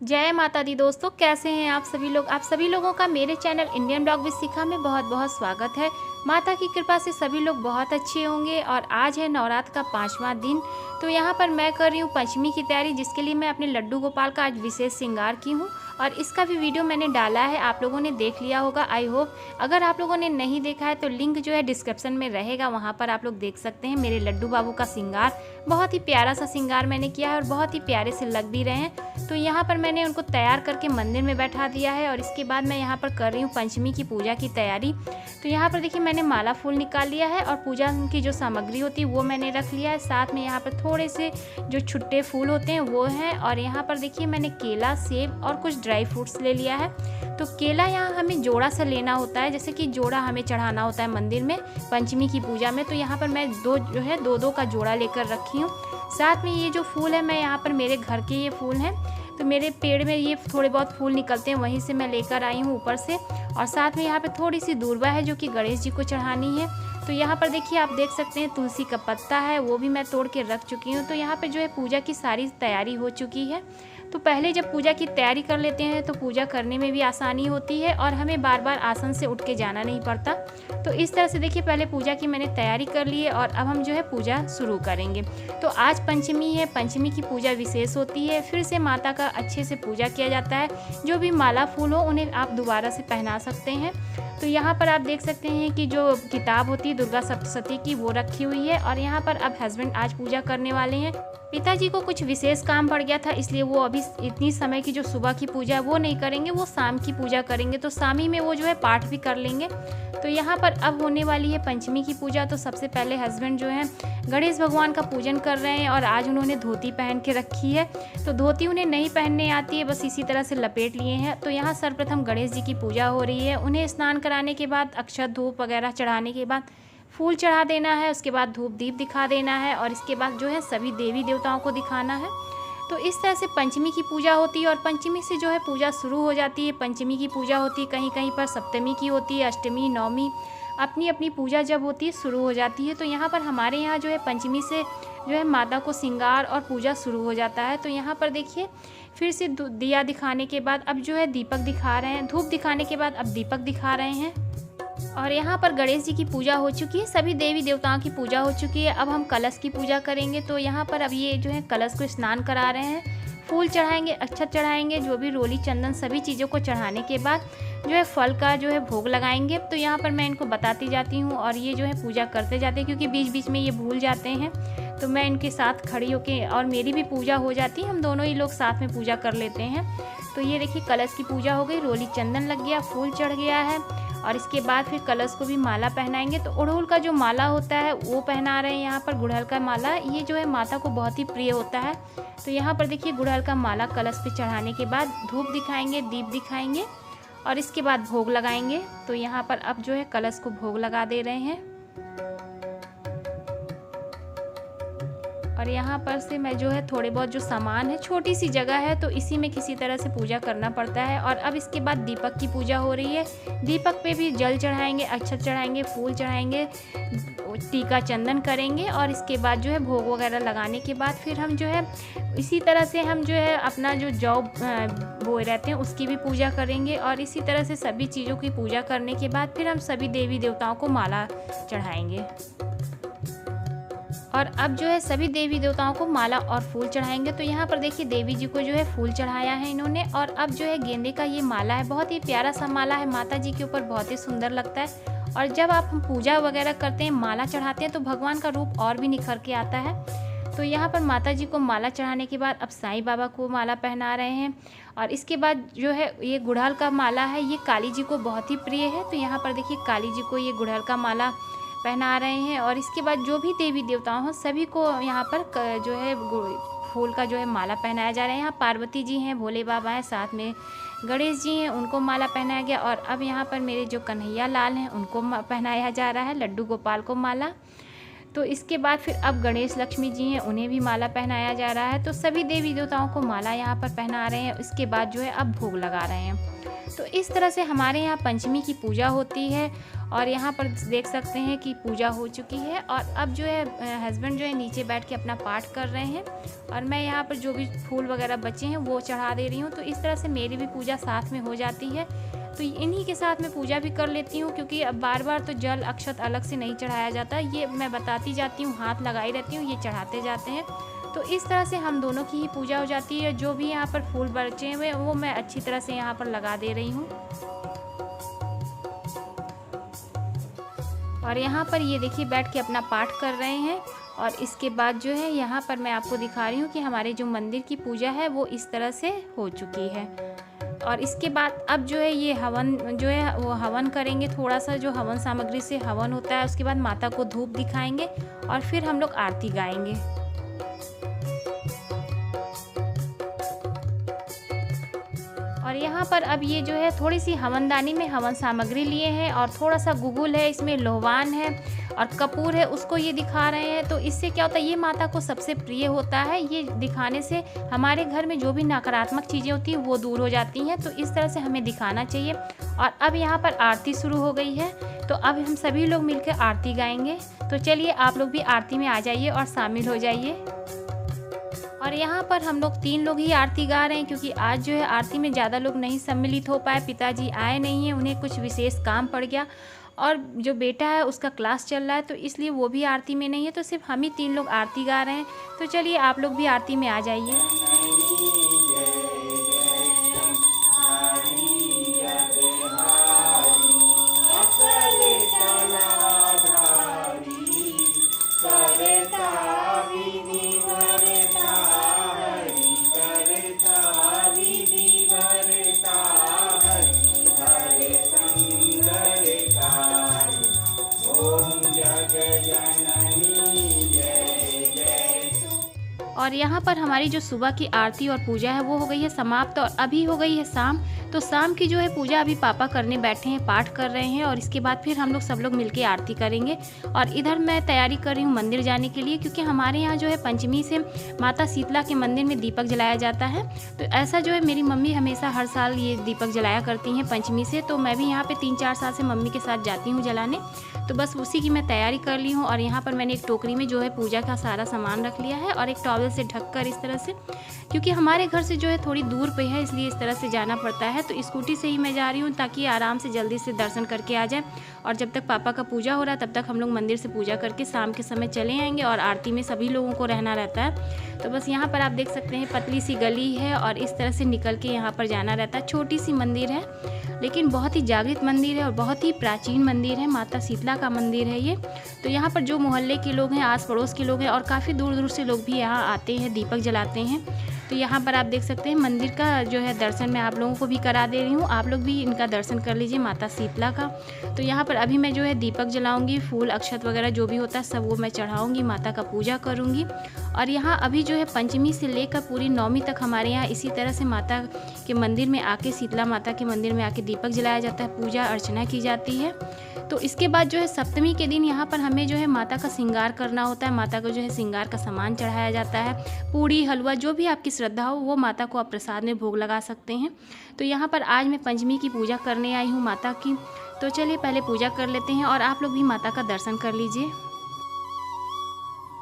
जय माता दी दोस्तों, कैसे हैं आप सभी लोग। आप सभी लोगों का मेरे चैनल इंडियन ब्लॉग विद शिखा में बहुत बहुत स्वागत है। माता की कृपा से सभी लोग बहुत अच्छे होंगे। और आज है नवरात्र का 5वां दिन। तो यहाँ पर मैं कर रही हूँ पंचमी की तैयारी, जिसके लिए मैं अपने लड्डू गोपाल का आज विशेष श्रृंगार की हूँ। और इसका भी वीडियो मैंने डाला है, आप लोगों ने देख लिया होगा आई होप। अगर आप लोगों ने नहीं देखा है तो लिंक जो है डिस्क्रिप्शन में रहेगा, वहाँ पर आप लोग देख सकते हैं। मेरे लड्डू बाबू का श्रृंगार, बहुत ही प्यारा सा श्रृंगार मैंने किया है और बहुत ही प्यारे से लग भी रहे हैं। तो यहाँ पर मैंने उनको तैयार करके मंदिर में बैठा दिया है। और इसके बाद मैं यहाँ पर कर रही हूँ पंचमी की पूजा की तैयारी। तो यहाँ पर देखिए मैंने माला फूल निकाल लिया है और पूजा की जो सामग्री होती है वो मैंने रख लिया है। साथ में यहाँ पर थोड़े से जो छुट्टे फूल होते हैं वो हैं। और यहाँ पर देखिए मैंने केला, सेब और कुछ ड्राई फ्रूट्स ले लिया है। तो केला यहाँ हमें जोड़ा सा लेना होता है, जैसे कि जोड़ा हमें चढ़ाना होता है मंदिर में पंचमी की पूजा में। तो यहाँ पर मैं दो का जोड़ा लेकर रखी हूँ। साथ में ये जो फूल है, मैं यहाँ पर मेरे घर के ये फूल हैं, तो मेरे पेड़ में ये थोड़े बहुत फूल निकलते हैं, वहीं से मैं लेकर आई हूँ ऊपर से। और साथ में यहाँ पे थोड़ी सी दूर्वा है जो कि गणेश जी को चढ़ानी है। तो यहाँ पर देखिए आप देख सकते हैं तुलसी का पत्ता है, वो भी मैं तोड़ के रख चुकी हूँ। तो यहाँ पे जो है पूजा की सारी तैयारी हो चुकी है। तो पहले जब पूजा की तैयारी कर लेते हैं तो पूजा करने में भी आसानी होती है और हमें बार बार आसन से उठ के जाना नहीं पड़ता। तो इस तरह से देखिए पहले पूजा की मैंने तैयारी कर ली है और अब हम जो है पूजा शुरू करेंगे। तो आज पंचमी है, पंचमी की पूजा विशेष होती है। फिर से माता का अच्छे से पूजा किया जाता है। जो भी माला फूल हो उन्हें आप दोबारा से पहना सकते हैं। तो यहाँ पर आप देख सकते हैं कि जो किताब होती है दुर्गा सप्तशती की वो रखी हुई है। और यहाँ पर अब हस्बैंड आज पूजा करने वाले हैं। पिताजी को कुछ विशेष काम पड़ गया था, इसलिए वो अभी इतनी समय की जो सुबह की पूजा है वो नहीं करेंगे, वो शाम की पूजा करेंगे। तो शामी में वो जो है पाठ भी कर लेंगे। तो यहाँ पर अब होने वाली है पंचमी की पूजा। तो सबसे पहले हस्बैंड जो है गणेश भगवान का पूजन कर रहे हैं। और आज उन्होंने धोती पहन के रखी है। तो धोती उन्हें नहीं पहनने आती है, बस इसी तरह से लपेट लिए हैं। तो यहाँ सर्वप्रथम गणेश जी की पूजा हो रही है। उन्हें स्नान कराने के बाद अक्षत धूप वगैरह चढ़ाने के बाद फूल चढ़ा देना है। उसके बाद धूप दीप दिखा देना है और इसके बाद जो है सभी देवी देवताओं को दिखाना है। तो इस तरह से पंचमी की पूजा होती है। और पंचमी से जो है पूजा शुरू हो जाती है। पंचमी की पूजा होती है, कहीं कहीं पर सप्तमी की होती है, अष्टमी, नवमी, अपनी अपनी पूजा जब होती है शुरू हो जाती है। तो यहाँ पर हमारे यहाँ जो है पंचमी से जो है माता को श्रृंगार और पूजा शुरू हो जाता है। तो यहाँ पर देखिए फिर से दिया दिखाने के बाद अब जो है दीपक दिखा रहे हैं। धूप दिखाने के बाद अब दीपक दिखा रहे हैं। और यहाँ पर गणेश जी की पूजा हो चुकी है, सभी देवी देवताओं की पूजा हो चुकी है। अब हम कलश की पूजा करेंगे। तो यहाँ पर अब ये जो है कलश को स्नान करा रहे हैं, फूल चढ़ाएंगे, अक्षत चढ़ाएंगे, जो भी रोली चंदन सभी चीज़ों को चढ़ाने के बाद जो है फल का जो है भोग लगाएंगे। तो यहाँ पर मैं इनको बताती जाती हूँ और ये जो है पूजा करते जाते हैं, क्योंकि बीच बीच में ये भूल जाते हैं। तो मैं इनके साथ खड़ी होकर और मेरी भी पूजा हो जाती है, हम दोनों ही लोग साथ में पूजा कर लेते हैं। तो ये देखिए कलश की पूजा हो गई, रोली चंदन लग गया, फूल चढ़ गया है। और इसके बाद फिर कलश को भी माला पहनाएंगे। तो अड़हुल का जो माला होता है वो पहना रहे हैं यहाँ पर। गुड़हल का माला ये जो है माता को बहुत ही प्रिय होता है। तो यहाँ पर देखिए गुड़हल का माला कलश पे चढ़ाने के बाद धूप दिखाएंगे, दीप दिखाएंगे और इसके बाद भोग लगाएंगे। तो यहाँ पर अब जो है कलश को भोग लगा दे रहे हैं। और यहाँ पर से मैं जो है थोड़े बहुत जो सामान है, छोटी सी जगह है तो इसी में किसी तरह से पूजा करना पड़ता है। और अब इसके बाद दीपक की पूजा हो रही है। दीपक पे भी जल चढ़ाएंगे, अक्षत चढ़ाएंगे, फूल चढ़ाएंगे, टीका चंदन करेंगे। और इसके बाद जो है भोग वगैरह लगाने के बाद फिर हम जो है इसी तरह से हम जो है अपना जो जौ बोए रहते हैं उसकी भी पूजा करेंगे। और इसी तरह से सभी चीज़ों की पूजा करने के बाद फिर हम सभी देवी देवताओं को माला चढ़ाएंगे। और अब जो है सभी देवी देवताओं को माला और फूल चढ़ाएंगे। तो यहाँ पर देखिए देवी जी को जो है फूल चढ़ाया है इन्होंने। और अब जो है गेंदे का ये माला है, बहुत ही प्यारा सा माला है, माता जी के ऊपर बहुत ही सुंदर लगता है। और जब आप हम पूजा वगैरह करते हैं, माला चढ़ाते हैं तो भगवान का रूप और भी निखर के आता है। तो यहाँ पर माता जी को माला चढ़ाने के बाद अब साईं बाबा को माला पहना रहे हैं। और इसके बाद जो है ये गुड़हल का माला है, ये काली जी को बहुत ही प्रिय है। तो यहाँ पर देखिए काली जी को ये गुड़हल का माला पहना रहे हैं। और इसके बाद जो भी देवी देवताओं हैं सभी को यहाँ पर जो है फूल का जो है माला पहनाया जा रहा है। यहाँ पार्वती जी हैं, भोले बाबा हैं, साथ में गणेश जी हैं, उनको माला पहनाया गया। और अब यहाँ पर मेरे जो कन्हैया लाल हैं उनको पहनाया जा रहा है, लड्डू गोपाल को माला। तो इसके बाद फिर अब गणेश लक्ष्मी जी हैं, उन्हें भी माला पहनाया जा रहा है। तो सभी देवी देवताओं को माला यहाँ पर पहना रहे हैं। इसके बाद जो है अब भोग लगा रहे हैं। तो इस तरह से हमारे यहाँ पंचमी की पूजा होती है। और यहाँ पर देख सकते हैं कि पूजा हो चुकी है और अब जो है हस्बैंड जो है नीचे बैठ के अपना पाठ कर रहे हैं और मैं यहाँ पर जो भी फूल वगैरह बचे हैं वो चढ़ा दे रही हूँ। तो इस तरह से मेरी भी पूजा साथ में हो जाती है। तो इन्हीं के साथ मैं पूजा भी कर लेती हूँ, क्योंकि अब बार बार तो जल अक्षत अलग से नहीं चढ़ाया जाता। ये मैं बताती जाती हूँ, हाथ लगाई रहती हूँ, ये चढ़ाते जाते हैं। तो इस तरह से हम दोनों की ही पूजा हो जाती है। जो भी यहाँ पर फूल बचे हुए वो मैं अच्छी तरह से यहाँ पर लगा दे रही हूँ। और यहाँ पर ये देखिए बैठ के अपना पाठ कर रहे हैं। और इसके बाद जो है यहाँ पर मैं आपको दिखा रही हूँ कि हमारे जो मंदिर की पूजा है वो इस तरह से हो चुकी है। और इसके बाद अब जो है ये हवन जो है वो हवन करेंगे, थोड़ा सा जो हवन सामग्री से हवन होता है। उसके बाद माता को धूप दिखाएंगे और फिर हम लोग आरती गाएंगे। और यहाँ पर अब ये जो है थोड़ी सी हवनदानी में हवन सामग्री लिए हैं और थोड़ा सा गुगुल है, इसमें लोहवान है और कपूर है, उसको ये दिखा रहे हैं। तो इससे क्या होता है, ये माता को सबसे प्रिय होता है। ये दिखाने से हमारे घर में जो भी नकारात्मक चीज़ें होती हैं वो दूर हो जाती हैं। तो इस तरह से हमें दिखाना चाहिए। और अब यहाँ पर आरती शुरू हो गई है। तो अब हम सभी लोग मिलकर आरती गाएंगे। तो चलिए आप लोग भी आरती में आ जाइए और शामिल हो जाइए। और यहाँ पर हम लोग 3 लोग ही आरती गा रहे हैं, क्योंकि आज जो है आरती में ज़्यादा लोग नहीं सम्मिलित हो पाए। पिताजी आए नहीं हैं, उन्हें कुछ विशेष काम पड़ गया और जो बेटा है उसका क्लास चल रहा है, तो इसलिए वो भी आरती में नहीं है। तो सिर्फ हम ही 3 लोग आरती गा रहे हैं। तो चलिए आप लोग भी आरती में आ जाइए। और यहाँ पर हमारी जो सुबह की आरती और पूजा है वो हो गई है समाप्त और अभी हो गई है शाम। तो शाम की जो है पूजा अभी पापा करने बैठे हैं, पाठ कर रहे हैं और इसके बाद फिर हम लोग सब लोग मिलके आरती करेंगे। और इधर मैं तैयारी कर रही हूँ मंदिर जाने के लिए, क्योंकि हमारे यहाँ जो है पंचमी से माता शीतला के मंदिर में दीपक जलाया जाता है। तो ऐसा जो है मेरी मम्मी हमेशा हर साल ये दीपक जलाया करती हैं पंचमी से। तो मैं भी यहाँ पर 3-4 साल से मम्मी के साथ जाती हूँ जलाने। तो बस उसी की मैं तैयारी कर ली हूँ। और यहाँ पर मैंने एक टोकरी में जो है पूजा का सारा सामान रख लिया है और एक टॉवल से ढककर इस तरह से, क्योंकि हमारे घर से जो है थोड़ी दूर पे है इसलिए इस तरह से जाना पड़ता है। तो स्कूटी से ही मैं जा रही हूँ ताकि आराम से जल्दी से दर्शन करके आ जाए। और जब तक पापा का पूजा हो रहा है तब तक हम लोग मंदिर से पूजा करके शाम के समय चले आएंगे। और आरती में सभी लोगों को रहना रहता है। तो बस यहाँ पर आप देख सकते हैं पतली सी गली है और इस तरह से निकल के यहाँ पर जाना रहता है। छोटी सी मंदिर है लेकिन बहुत ही जागृत मंदिर है और बहुत ही प्राचीन मंदिर है। माता शीतला का मंदिर है ये। तो यहाँ पर जो मोहल्ले के लोग हैं, आस पड़ोस के लोग हैं और काफ़ी दूर दूर से लोग भी यहाँ आते हैं, दीपक जलाते हैं। तो यहाँ पर आप देख सकते हैं मंदिर का जो है दर्शन मैं आप लोगों को भी करा दे रही हूँ। आप लोग भी इनका दर्शन कर लीजिए, माता शीतला का। तो यहाँ पर अभी मैं जो है दीपक जलाऊंगी, फूल अक्षत वगैरह जो भी होता है सब वो मैं चढ़ाऊंगी, माता का पूजा करूँगी। और यहाँ अभी जो है पंचमी से लेकर पूरी नौमी तक हमारे यहाँ इसी तरह से माता के मंदिर में आके, शीतला माता के मंदिर में आके दीपक जलाया जाता है, पूजा अर्चना की जाती है। तो इसके बाद जो है सप्तमी के दिन यहाँ पर हमें जो है माता का श्रृंगार करना होता है। माता को जो है श्रृंगार का सामान चढ़ाया जाता है, पूड़ी हलवा जो भी आपकी श्रद्धा हो वो माता को आप प्रसाद में भोग लगा सकते हैं। तो यहाँ पर आज मैं पंचमी की पूजा करने आई हूँ माता की। तो चलिए पहले पूजा कर लेते हैं और आप लोग भी माता का दर्शन कर लीजिए।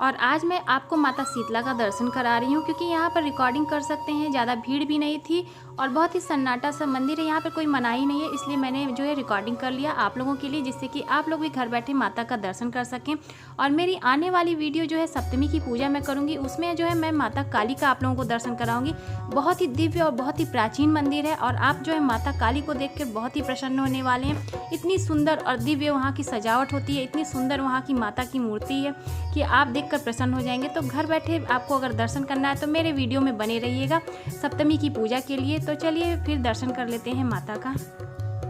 और आज मैं आपको माता शीतला का दर्शन करा रही हूँ, क्योंकि यहाँ पर रिकॉर्डिंग कर सकते हैं, ज़्यादा भीड़ भी नहीं थी और बहुत ही सन्नाटा सा मंदिर है। यहाँ पर कोई मनाही नहीं है, इसलिए मैंने जो है रिकॉर्डिंग कर लिया आप लोगों के लिए, जिससे कि आप लोग भी घर बैठे माता का दर्शन कर सकें। और मेरी आने वाली वीडियो जो है सप्तमी की पूजा मैं करूँगी, उसमें जो है मैं माता काली का आप लोगों को दर्शन कराऊँगी। बहुत ही दिव्य और बहुत ही प्राचीन मंदिर है और आप जो है माता काली को देख कर बहुत ही प्रसन्न होने वाले हैं। इतनी सुंदर और दिव्य वहाँ की सजावट होती है, इतनी सुंदर वहाँ की माता की मूर्ति है कि आप देखकर प्रसन्न हो जाएंगे। तो घर बैठे आपको अगर दर्शन करना है तो मेरे वीडियो में बने रहिएगा सप्तमी की पूजा के लिए। तो चलिए फिर दर्शन कर लेते हैं माता का।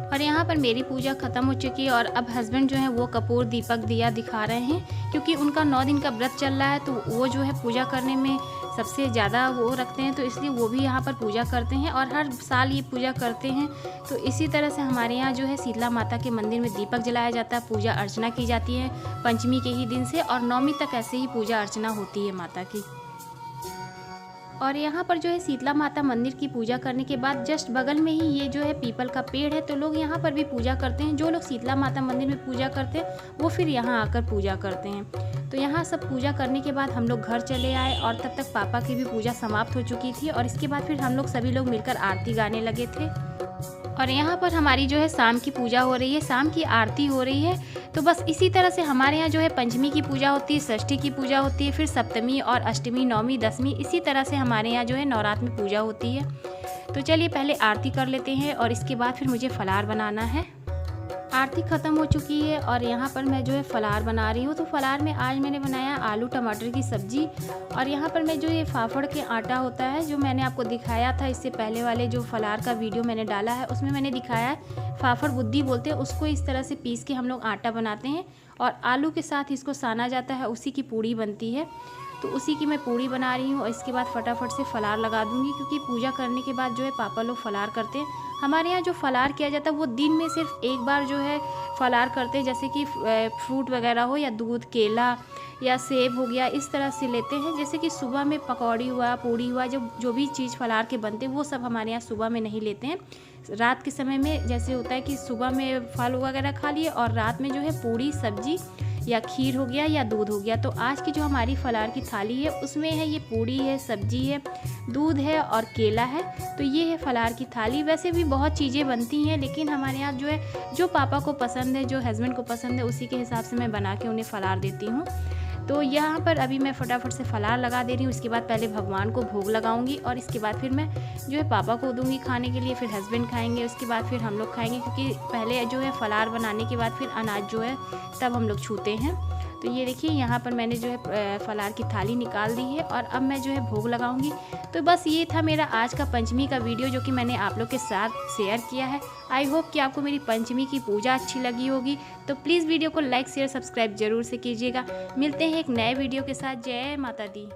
और यहाँ पर मेरी पूजा ख़त्म हो चुकी है और अब हस्बैंड जो है वो कपूर दीपक दिया दिखा रहे हैं, क्योंकि उनका 9 दिन का व्रत चल रहा है। तो वो जो है पूजा करने में सबसे ज़्यादा वो रखते हैं, तो इसलिए वो भी यहाँ पर पूजा करते हैं और हर साल ये पूजा करते हैं। तो इसी तरह से हमारे यहाँ जो है शीतला माता के मंदिर में दीपक जलाया जाता है, पूजा अर्चना की जाती है पंचमी के ही दिन से, और नौमी तक ऐसे ही पूजा अर्चना होती है माता की। और यहाँ पर जो है शीतला माता मंदिर की पूजा करने के बाद जस्ट बगल में ही ये जो है पीपल का पेड़ है, तो लोग यहाँ पर भी पूजा करते हैं। जो लोग शीतला माता मंदिर में पूजा करते हैं वो फिर यहाँ आकर पूजा करते हैं। तो यहाँ सब पूजा करने के बाद हम लोग घर चले आए और तब तक पापा की भी पूजा समाप्त हो चुकी थी, और इसके बाद फिर हम लोग सभी लोग मिलकर आरती गाने लगे थे। और यहाँ पर हमारी जो है शाम की पूजा हो रही है, शाम की आरती हो रही है। तो बस इसी तरह से हमारे यहाँ जो है पंचमी की पूजा होती है, षष्ठी की पूजा होती है, फिर सप्तमी और अष्टमी, नौमी, दसवीं, इसी तरह से हमारे यहाँ जो है नवरात्र में पूजा होती है। तो चलिए पहले आरती कर लेते हैं और इसके बाद फिर मुझे फलार बनाना है। आरती ख़त्म हो चुकी है और यहाँ पर मैं जो है फ़लार बना रही हूँ। तो फ़लार में आज मैंने बनाया आलू टमाटर की सब्ज़ी, और यहाँ पर मैं जो ये फाफड़ के आटा होता है जो मैंने आपको दिखाया था इससे पहले वाले जो फ़लार का वीडियो मैंने डाला है उसमें मैंने दिखाया है, फाफड़ बुद्दी बोलते हैं उसको। इस तरह से पीस के हम लोग आटा बनाते हैं और आलू के साथ इसको साना जाता है, उसी की पूड़ी बनती है। तो उसी की मैं पूड़ी बना रही हूँ और इसके बाद फटाफट से फ़लार लगा दूँगी, क्योंकि पूजा करने के बाद जो है पापा लोग फ़लार करते हैं। हमारे यहाँ जो फ़लार किया जाता है वो दिन में सिर्फ एक बार जो है फ़लार करते हैं, जैसे कि फ्रूट वगैरह हो या दूध, केला या सेब हो गया, इस तरह से लेते हैं। जैसे कि सुबह में पकौड़ी हुआ, पूड़ी हुआ, जो भी चीज़ फ़लार के बनते हैं वो सब हमारे यहाँ सुबह में नहीं लेते हैं। रात के समय में जैसे होता है कि सुबह में फल वगैरह खा लिए और रात में जो है पूड़ी, सब्जी या खीर हो गया या दूध हो गया। तो आज की जो हमारी फ़लार की थाली है उसमें है ये पूड़ी है, सब्जी है, दूध है और केला है। तो ये है फ़लार की थाली। वैसे भी बहुत चीज़ें बनती हैं, लेकिन हमारे यहाँ जो है जो पापा को पसंद है, जो हस्बैंड को पसंद है, उसी के हिसाब से मैं बना के उन्हें फ़लार देती हूँ। तो यहाँ पर अभी मैं फटाफट से फ़लार लगा दे रही हूँ। इसके बाद पहले भगवान को भोग लगाऊंगी और इसके बाद फिर मैं जो है पापा को दूंगी खाने के लिए, फिर हस्बैंड खाएंगे, उसके बाद फिर हम लोग खाएंगे, क्योंकि पहले जो है फ़लार बनाने के बाद फिर अनाज जो है तब हम लोग छूते हैं। तो ये देखिए यहाँ पर मैंने जो है फ़लार की थाली निकाल दी है और अब मैं जो है भोग लगाऊंगी। तो बस ये था मेरा आज का पंचमी का वीडियो जो कि मैंने आप लोग के साथ शेयर किया है। आई होप कि आपको मेरी पंचमी की पूजा अच्छी लगी होगी। तो प्लीज़ वीडियो को लाइक, शेयर, सब्सक्राइब जरूर से कीजिएगा। मिलते हैं एक नए वीडियो के साथ। जय माता दी।